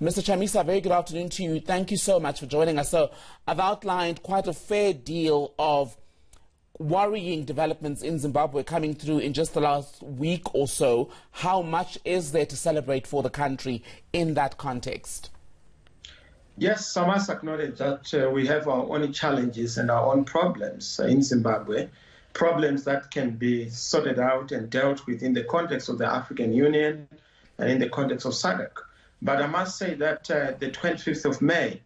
Mr. Chamisa, very good afternoon to you. Thank you so much for joining us. So I've outlined quite a fair deal of worrying developments in Zimbabwe coming through in just the last week or so. How much is there to celebrate for the country in that context? Yes, I must acknowledge that we have our own challenges and our own problems in Zimbabwe, problems that can be sorted out and dealt with in the context of the African Union and in the context of SADC. But I must say that the 25th of May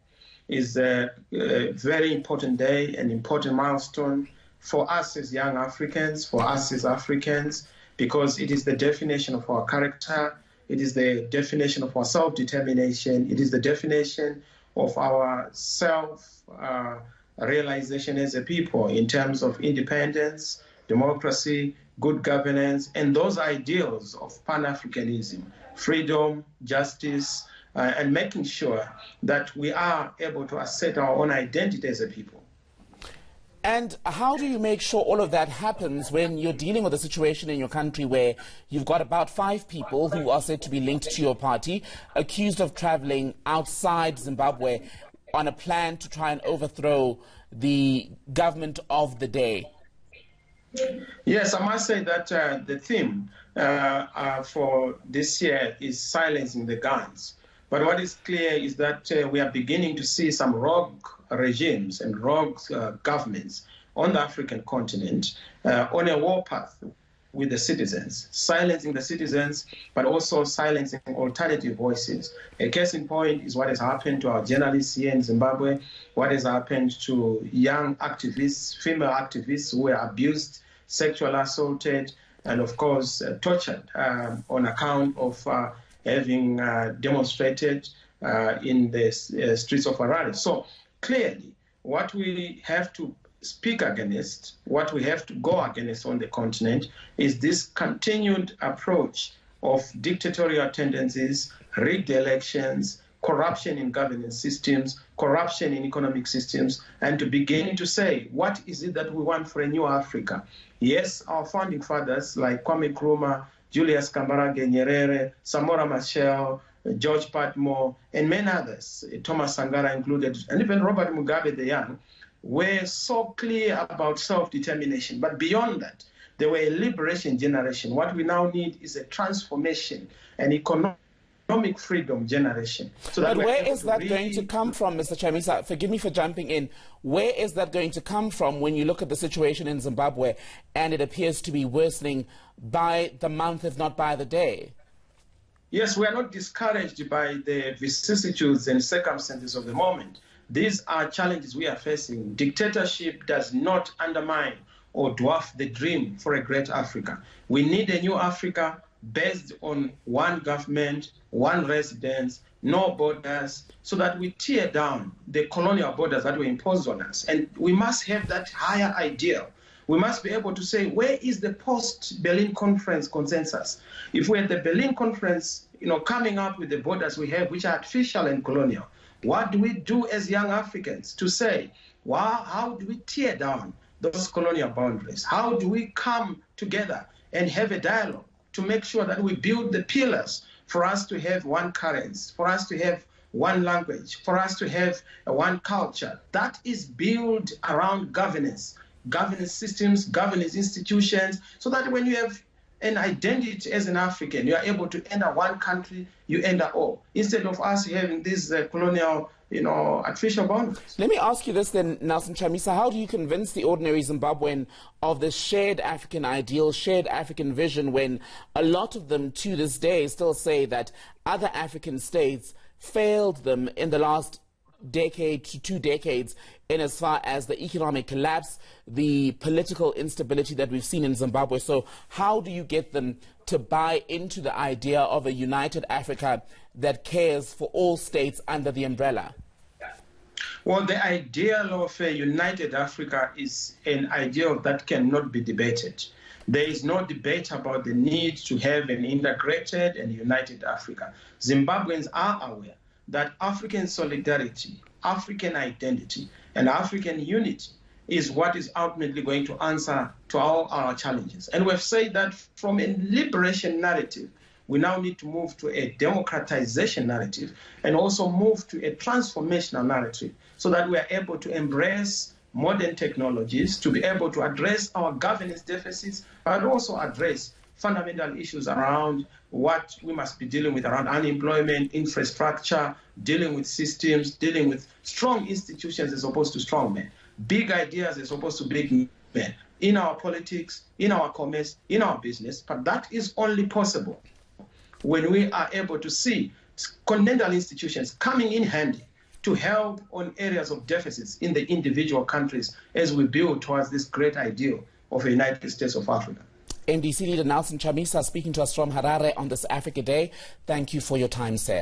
is a very important day, an important milestone for us as young Africans, for us as Africans, because it is the definition of our character, it is the definition of our self-determination, it is the definition of our self-realization as a people in terms of independence, democracy, good governance, and those ideals of Pan-Africanism, freedom, justice, and making sure that we are able to assert our own identity as a people. And how do you make sure all of that happens when you're dealing with a situation in your country where you've got about 5 people who are said to be linked to your party, accused of traveling outside Zimbabwe on a plan to try and overthrow the government of the day? Yes, I must say that the theme for this year is silencing the guns. But what is clear is that we are beginning to see some rogue regimes and rogue governments on the African continent on a warpath with the citizens, silencing the citizens, but also silencing alternative voices. A case in point is what has happened to our journalists here in Zimbabwe, what has happened to young activists, female activists who were abused, sexually assaulted, and of course tortured on account of having demonstrated in the streets of Harare. So clearly, what we have to speak against, what we have to go against on the continent is this continued approach of dictatorial tendencies, rigged elections, corruption in governance systems, corruption in economic systems, and to begin to say, what is it that we want for a new Africa? Yes, our founding fathers like Kwame Nkrumah, Julius Kambarage Nyerere, Samora Machel, George Patmore, and many others, Thomas Sankara included, and even Robert Mugabe the Young, were so clear about self-determination. But beyond that, they were a liberation generation. What we now need is a transformation, an economic freedom generation. So but where is that going to come from, Mr. Chamisa? Forgive me for jumping in. Where is that going to come from when you look at the situation in Zimbabwe and it appears to be worsening by the month, if not by the day? Yes, we are not discouraged by the vicissitudes and circumstances of the moment. These are challenges we are facing. Dictatorship does not undermine or dwarf the dream for a great Africa. We need a new Africa based on one government, one residence, no borders, so that we tear down the colonial borders that were imposed on us. And we must have that higher ideal. We must be able to say, where is the post-Berlin Conference consensus? If we're at the Berlin Conference, coming up with the borders we have, which are artificial and colonial, what do we do as young Africans to say, how do we tear down those colonial boundaries? How do we come together and have a dialogue to make sure that we build the pillars for us to have one currency, for us to have one language, for us to have one culture that is built around governance systems, governance institutions, so that when you have an identity as an African, you are able to enter one country, you enter all, instead of us having these colonial, artificial boundaries. Let me ask you this then, Nelson Chamisa. How do you convince the ordinary Zimbabwean of the shared African ideal, shared African vision, when a lot of them to this day still say that other African states failed them in the last decade to 2 decades in as far as the economic collapse, the political instability that we've seen in Zimbabwe? So how do you get them to buy into the idea of a united Africa that cares for all states under the umbrella? Well, the ideal of a united Africa is an ideal that cannot be debated. There is no debate about the need to have an integrated and united Africa. Zimbabweans are aware that African solidarity, African identity, and African unity is what is ultimately going to answer to all our challenges. And we've said that from a liberation narrative, we now need to move to a democratization narrative and also move to a transformational narrative so that we are able to embrace modern technologies to be able to address our governance deficits, but also address fundamental issues around what we must be dealing with around unemployment, infrastructure, dealing with systems, dealing with strong institutions as opposed to strong men, big ideas as opposed to big men, in our politics, in our commerce, in our business. But that is only possible when we are able to see continental institutions coming in handy to help on areas of deficits in the individual countries as we build towards this great ideal of a United States of Africa. MDC leader Nelson Chamisa speaking to us from Harare on this Africa Day. Thank you for your time, sir.